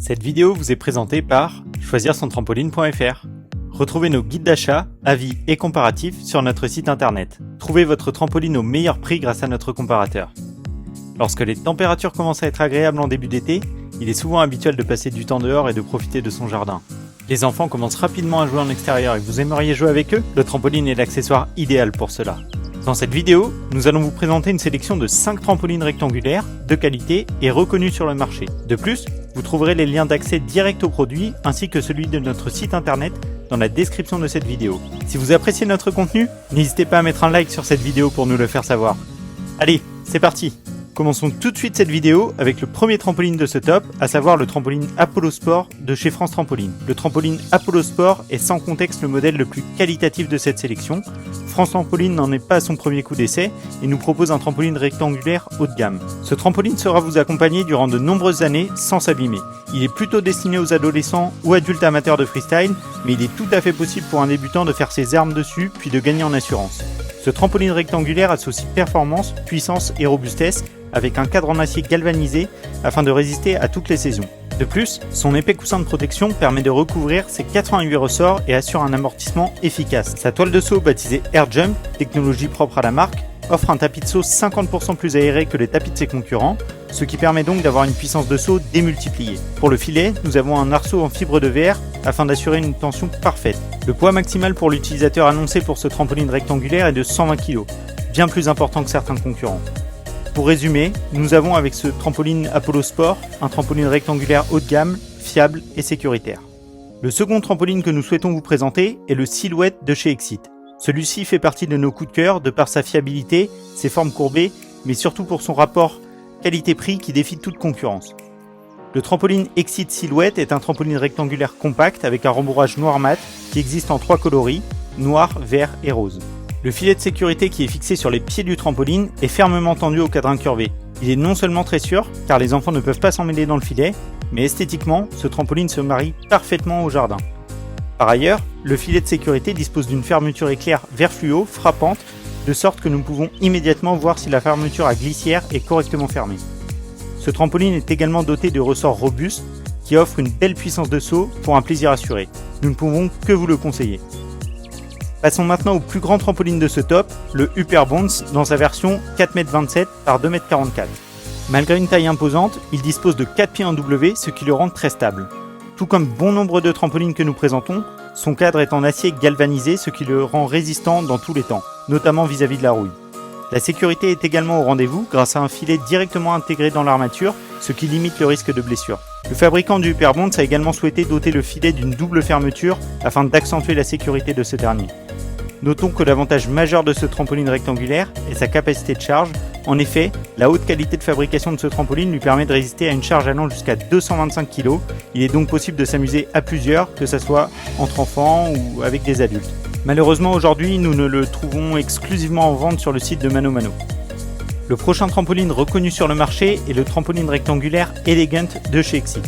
Cette vidéo vous est présentée par choisir-son-trampoline.fr. Retrouvez nos guides d'achat, avis et comparatifs sur notre site internet. Trouvez votre trampoline au meilleur prix grâce à notre comparateur. Lorsque les températures commencent à être agréables en début d'été, il est souvent habituel de passer du temps dehors et de profiter de son jardin. Les enfants commencent rapidement à jouer en extérieur et vous aimeriez jouer avec eux? Le trampoline est l'accessoire idéal pour cela. Dans cette vidéo, nous allons vous présenter une sélection de 5 trampolines rectangulaires, de qualité et reconnues sur le marché. De plus, vous trouverez les liens d'accès direct aux produits ainsi que celui de notre site internet dans la description de cette vidéo. Si vous appréciez notre contenu, n'hésitez pas à mettre un like sur cette vidéo pour nous le faire savoir. Allez, c'est parti! Commençons tout de suite cette vidéo avec le premier trampoline de ce top, à savoir le trampoline Apollo Sport de chez France Trampoline. Le trampoline Apollo Sport est sans contexte le modèle le plus qualitatif de cette sélection. France Trampoline n'en est pas à son premier coup d'essai et nous propose un trampoline rectangulaire haut de gamme. Ce trampoline saura vous accompagner durant de nombreuses années sans s'abîmer. Il est plutôt destiné aux adolescents ou adultes amateurs de freestyle, mais il est tout à fait possible pour un débutant de faire ses armes dessus puis de gagner en assurance. Ce trampoline rectangulaire associe performance, puissance et robustesse avec un cadre en acier galvanisé afin de résister à toutes les saisons. De plus, son épais coussin de protection permet de recouvrir ses 88 ressorts et assure un amortissement efficace. Sa toile de saut baptisée Air Jump, technologie propre à la marque, offre un tapis de saut 50% plus aéré que les tapis de ses concurrents, ce qui permet donc d'avoir une puissance de saut démultipliée. Pour le filet, nous avons un arceau en fibre de verre afin d'assurer une tension parfaite. Le poids maximal pour l'utilisateur annoncé pour ce trampoline rectangulaire est de 120 kg, bien plus important que certains concurrents. Pour résumer, nous avons avec ce trampoline Apollo Sport un trampoline rectangulaire haut de gamme, fiable et sécuritaire. Le second trampoline que nous souhaitons vous présenter est le Silhouette de chez Exit. Celui-ci fait partie de nos coups de cœur de par sa fiabilité, ses formes courbées, mais surtout pour son rapport qualité-prix qui défie toute concurrence. Le trampoline Exit Silhouette est un trampoline rectangulaire compact avec un rembourrage noir mat qui existe en 3 coloris, noir, vert et rose. Le filet de sécurité qui est fixé sur les pieds du trampoline est fermement tendu au cadre incurvé. Il est non seulement très sûr, car les enfants ne peuvent pas s'emmêler dans le filet, mais esthétiquement, ce trampoline se marie parfaitement au jardin. Par ailleurs, le filet de sécurité dispose d'une fermeture éclair vert fluo frappante, de sorte que nous pouvons immédiatement voir si la fermeture à glissière est correctement fermée. Ce trampoline est également doté de ressorts robustes, qui offrent une belle puissance de saut pour un plaisir assuré. Nous ne pouvons que vous le conseiller. Passons maintenant au plus grand trampoline de ce top, le Upper Bounce dans sa version 4,27 m par 2,44 m. Malgré une taille imposante, il dispose de 4 pieds en W, ce qui le rend très stable. Tout comme bon nombre de trampolines que nous présentons, son cadre est en acier galvanisé, ce qui le rend résistant dans tous les temps, notamment vis-à-vis de la rouille. La sécurité est également au rendez-vous grâce à un filet directement intégré dans l'armature, ce qui limite le risque de blessure. Le fabricant du Upper Bounce a également souhaité doter le filet d'une double fermeture afin d'accentuer la sécurité de ce dernier. Notons que l'avantage majeur de ce trampoline rectangulaire est sa capacité de charge. En effet, la haute qualité de fabrication de ce trampoline lui permet de résister à une charge allant jusqu'à 225 kg. Il est donc possible de s'amuser à plusieurs, que ce soit entre enfants ou avec des adultes. Malheureusement aujourd'hui, nous ne le trouvons exclusivement en vente sur le site de Mano Mano. Le prochain trampoline reconnu sur le marché est le trampoline rectangulaire Elegant de chez Exit.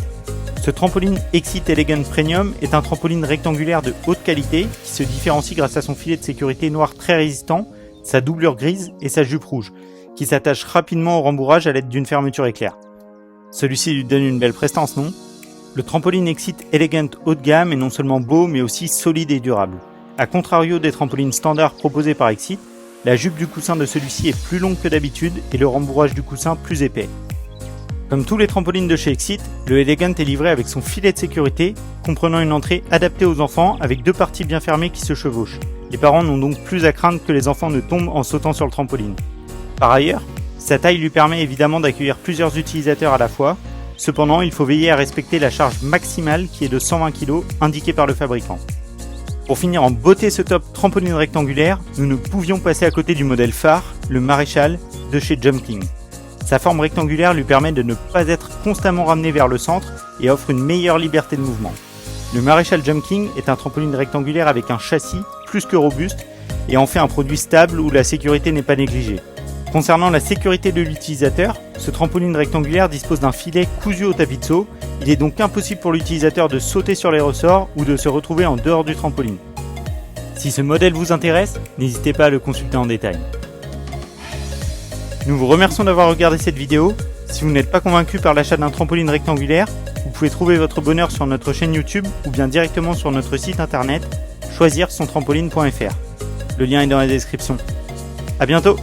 Ce trampoline Exit Elegant Premium est un trampoline rectangulaire de haute qualité qui se différencie grâce à son filet de sécurité noir très résistant, sa doublure grise et sa jupe rouge, qui s'attache rapidement au rembourrage à l'aide d'une fermeture éclair. Celui-ci lui donne une belle prestance, non? Le trampoline Exit Elegant haut de gamme est non seulement beau mais aussi solide et durable. A contrario des trampolines standards proposés par Exit, la jupe du coussin de celui-ci est plus longue que d'habitude et le rembourrage du coussin plus épais. Comme tous les trampolines de chez Exit, le Elegant est livré avec son filet de sécurité, comprenant une entrée adaptée aux enfants avec 2 parties bien fermées qui se chevauchent. Les parents n'ont donc plus à craindre que les enfants ne tombent en sautant sur le trampoline. Par ailleurs, sa taille lui permet évidemment d'accueillir plusieurs utilisateurs à la fois. Cependant, il faut veiller à respecter la charge maximale qui est de 120 kg indiquée par le fabricant. Pour finir en beauté ce top trampoline rectangulaire, nous ne pouvions passer à côté du modèle phare, le Maréchal de chez Jump King. Sa forme rectangulaire lui permet de ne pas être constamment ramené vers le centre et offre une meilleure liberté de mouvement. Le Maréchal Jump King est un trampoline rectangulaire avec un châssis plus que robuste et en fait un produit stable où la sécurité n'est pas négligée. Concernant la sécurité de l'utilisateur, ce trampoline rectangulaire dispose d'un filet cousu au tapis de saut. Il est donc impossible pour l'utilisateur de sauter sur les ressorts ou de se retrouver en dehors du trampoline. Si ce modèle vous intéresse, n'hésitez pas à le consulter en détail. Nous vous remercions d'avoir regardé cette vidéo. Si vous n'êtes pas convaincu par l'achat d'un trampoline rectangulaire, vous pouvez trouver votre bonheur sur notre chaîne YouTube ou bien directement sur notre site internet choisir-son-trampoline.fr. Le lien est dans la description. À bientôt!